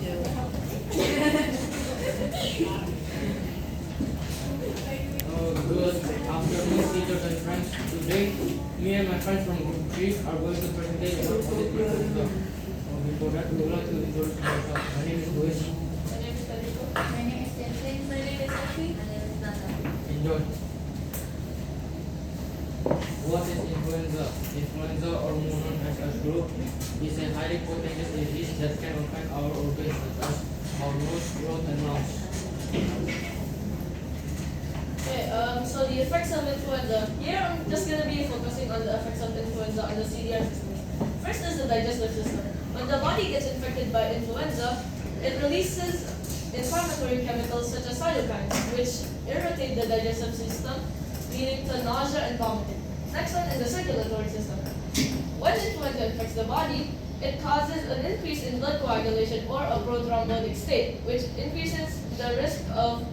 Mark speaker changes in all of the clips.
Speaker 1: Good afternoon, teachers and friends. Today, me and my friends from Group 3 are going to present about public influenza. Before that, we would like to introduce ourselves. My name is Luis.
Speaker 2: My name is Federico. My name is Tenzin. My name is Sophie. My name is Nana.
Speaker 1: Enjoy. What is influenza? Influenza, or known as a flu, is a highly contagious disease that can affect our organs such as our nose, throat, and lungs.
Speaker 2: Okay, so the effects of influenza. Here I'm just going to be focusing on the effects of influenza on the CDR system. First is the digestive system. When the body gets infected by influenza, it releases inflammatory chemicals such as cytokines, which irritate the digestive system, leading to nausea and vomiting. Next one is the circulatory system. When influenza infects the body, it causes an increase in blood coagulation or a prothrombotic state, which increases the risk of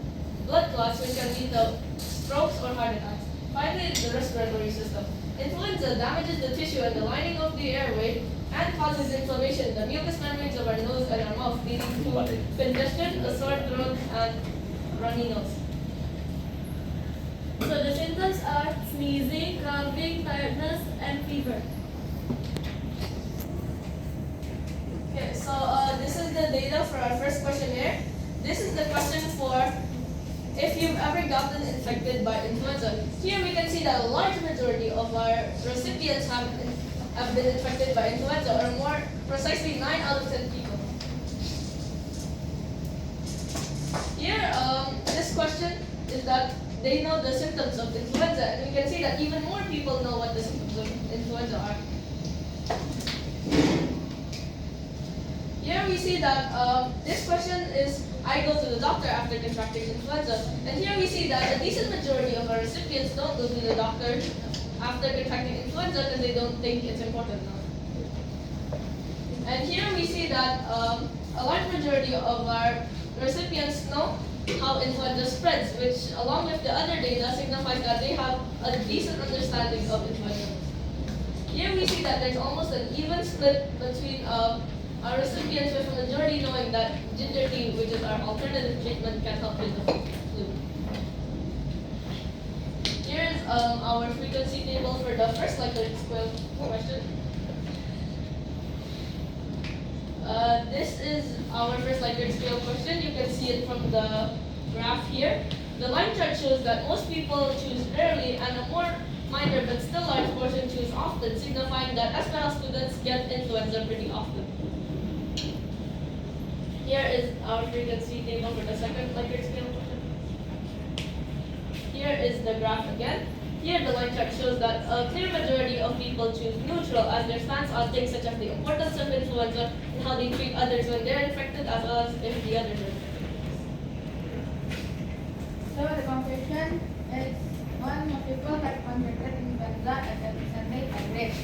Speaker 2: blood clots, which can lead to strokes or heart attacks. Finally, the respiratory system. Influenza damages the tissue and the lining of the airway and causes inflammation in the mucous membranes of our nose and our mouth, leading to congestion, a sore throat, and runny nose.
Speaker 3: So the symptoms are sneezing, coughing, tiredness, and fever.
Speaker 2: Okay, so this is the data for our first questionnaire. This is the question for if you've ever gotten infected by influenza. Here we can see that a large majority of our recipients have been infected by influenza, or more precisely 9 out of 10 people. Here, this question is that they know the symptoms of influenza, and we can see that even more people know what the symptoms of influenza are. Here we see that this question is, I go to the doctor after contracting influenza. And here we see that a decent majority of our recipients don't go to the doctor after contracting influenza because they don't think it's important enough. And here we see that a large majority of our recipients know how influenza spreads, which along with the other data signifies that they have a decent understanding of influenza. Here we see that there's almost an even split between our recipients, with a majority knowing that ginger tea, which is our alternative treatment, can help with the flu. Here is our frequency table for the first Likert scale question. This is our first Likert scale question. You can see it from the graph here. The line chart shows that most people choose rarely, and a more minor but still large portion choose often, signifying that SPL students get influenza pretty often. Here is our frequency table for the second Likert scale question. Here is the graph again. Here the line chart shows that a clear majority of people choose neutral as their stance on things such as the importance of influenza and how they treat others when they're infected, as well as if the others are infected.
Speaker 4: So the conclusion is, one, most people have contracted influenza at a recently high rate.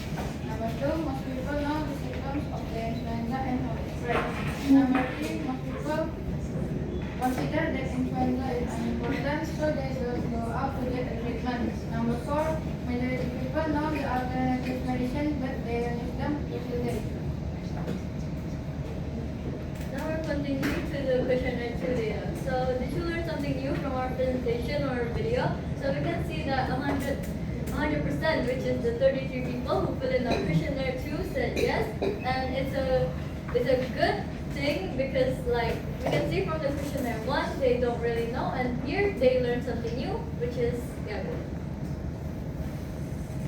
Speaker 4: Number two, most people know the symptoms of the influenza and how it spreads. Number three, most people consider that influenza is unimportant, so they don't go out to get a treatment. Number four, majority of people know the alternative medicine, but they don't use them usually.
Speaker 3: Now we're continuing to the questionnaire 2 data. So did you learn something new from our presentation or video? So we can see that 100%, which is the 33 people who put in our questionnaire 2, said yes, and it's a good thing because, like, we can see from the questionnaire 1 they don't really know, and here they learn something new, which is good.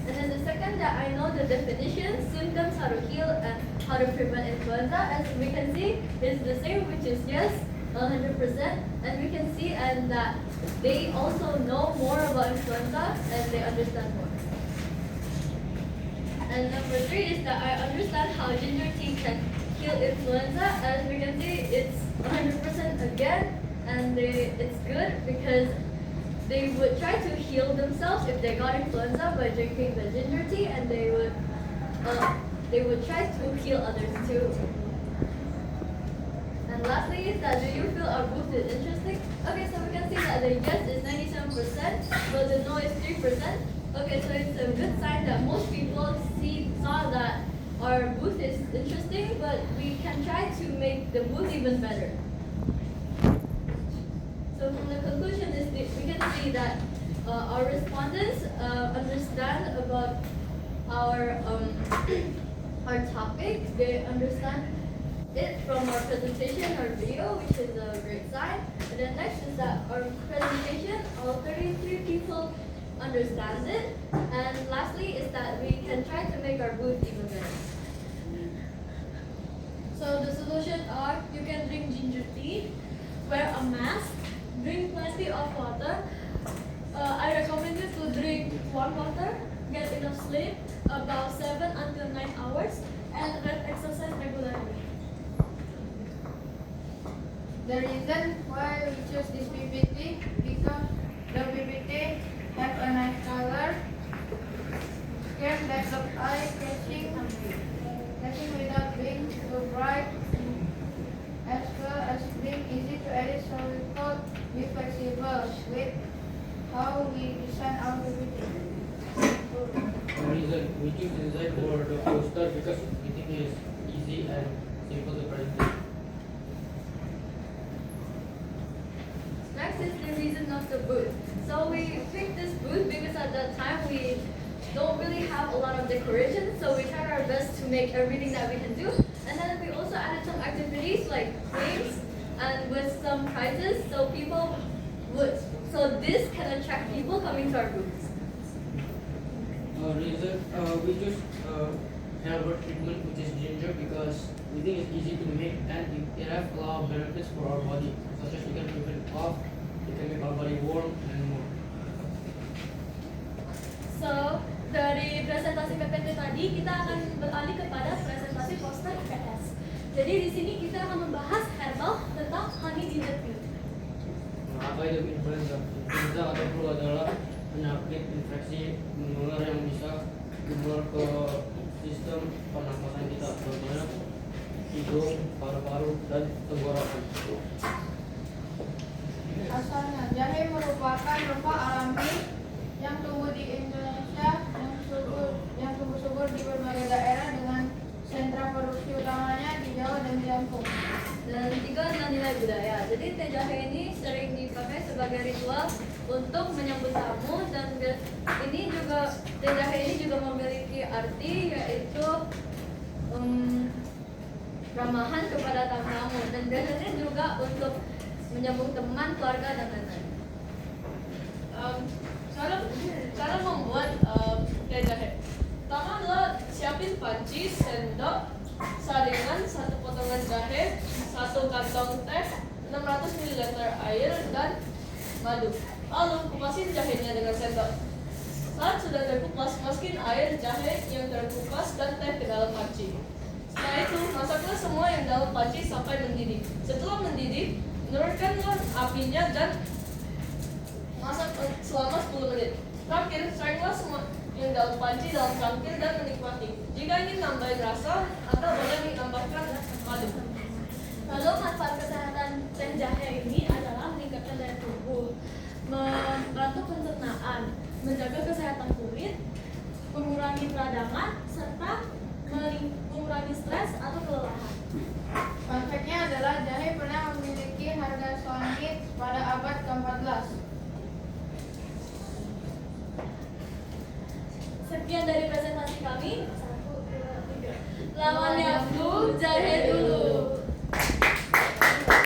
Speaker 3: And then the second, that I know the definition, symptoms, how to heal, and how to prevent influenza. As we can see, it's the same, which is yes, 100%. And we can see and that they also know more about influenza and they understand more. And number 3 is that I understand how ginger tea can heal influenza. As we can see, it's 100% again, and it's good because they would try to heal themselves if they got influenza by drinking the ginger tea, and they would try to heal others too. And lastly is that, do you feel our booth is interesting? Okay, so we can see that the yes is 97%, but the no is 3%. Okay, so it's a good sign that most people saw that our booth is interesting, but we can try to make the booth even better. So from the conclusion is that we can see that our respondents understand about our our topic. They understand it from our presentation, our video, which is a great sign. And then next is that our presentation, all 33 people understand it. And lastly is that we can try to make our booth even better. So the solutions are: you can drink ginger tea, wear a mask, drink plenty of water. I recommend you to drink warm water, get enough sleep, about 7 until 9 hours, and exercise regularly.
Speaker 4: The reason why we choose this PPT because the PPT have a nice color, can let the eye catching without being too bright, as well as being easy to edit, so we could be flexible with how we design our PPT.
Speaker 1: The reason we choose design for the poster because we think it is easy and simple to present.
Speaker 3: Next is the reason of the booth. So we picked this booth because at that time we don't really have a lot of decorations, so we tried our best to make everything that we can do. And then we also added some activities like games and with some prizes, so this can attract people coming to our booth.
Speaker 1: Reason we choose herbal treatment, which is ginger, because we think it's easy to make and it has a lot of benefits for our body, such as we can prevent cough, it can make our body warm and more.
Speaker 3: So dari presentasi PPT tadi kita akan beralih kepada presentasi poster IPS. Jadi di sini kita akan membahas herbal tentang honey ginger tea.
Speaker 1: Apa itu influenza? Influenza atau flu adalah penyakit infeksi menular yang bisa menular ke sistem pernapasan kita, contohnya hidung, paru-paru, dan tenggorokan.
Speaker 4: Asalnya, jahe merupakan rempah alami yang tumbuh di Indonesia, yang tumbuh subur di berbagai daerah dengan sentra produksi utamanya di Jawa dan di Lampung.
Speaker 3: Dan tiga adalah nilai budaya. Jadi teh jahe ini sering dipakai sebagai ritual untuk menyambut tamu, dan ini juga teh jahe ini juga memiliki arti yaitu ramahan kepada tamu, dan biasanya juga untuk menyambut teman, keluarga, dan lain-lain.
Speaker 2: Cara membuat teh jahe. Pertama adalah siapin panci, sendok, saringan, satu potongan jahe, satu kantong teh, 600 ml air, dan madu. Lalu kupasin jahenya dengan sendok. Saat sudah terkupas, masukin air, jahe yang terkupas, dan teh ke dalam panci. Setelah itu, masaklah semua yang dalam panci sampai mendidih. Setelah mendidih, menurunkanlah apinya dan masak selama 10 menit. Terakhir, saringlah semua yang dalam panci dalam cangkir dan menikmati. Jika ingin nambahin rasa, Anda boleh menambahkan madu.
Speaker 3: Lalu manfaat kesehatan teh jahe ini adalah meningkatkan daya tubuh, membantu pencernaan, menjaga kesehatan kulit, mengurangi peradangan, serta mengurangi stres atau kelelahan.
Speaker 4: Fun fact-nya adalah jahe pernah memiliki harga selangit pada abad ke-14.
Speaker 3: Sekian dari presentasi kami. Lawannya flu, jahe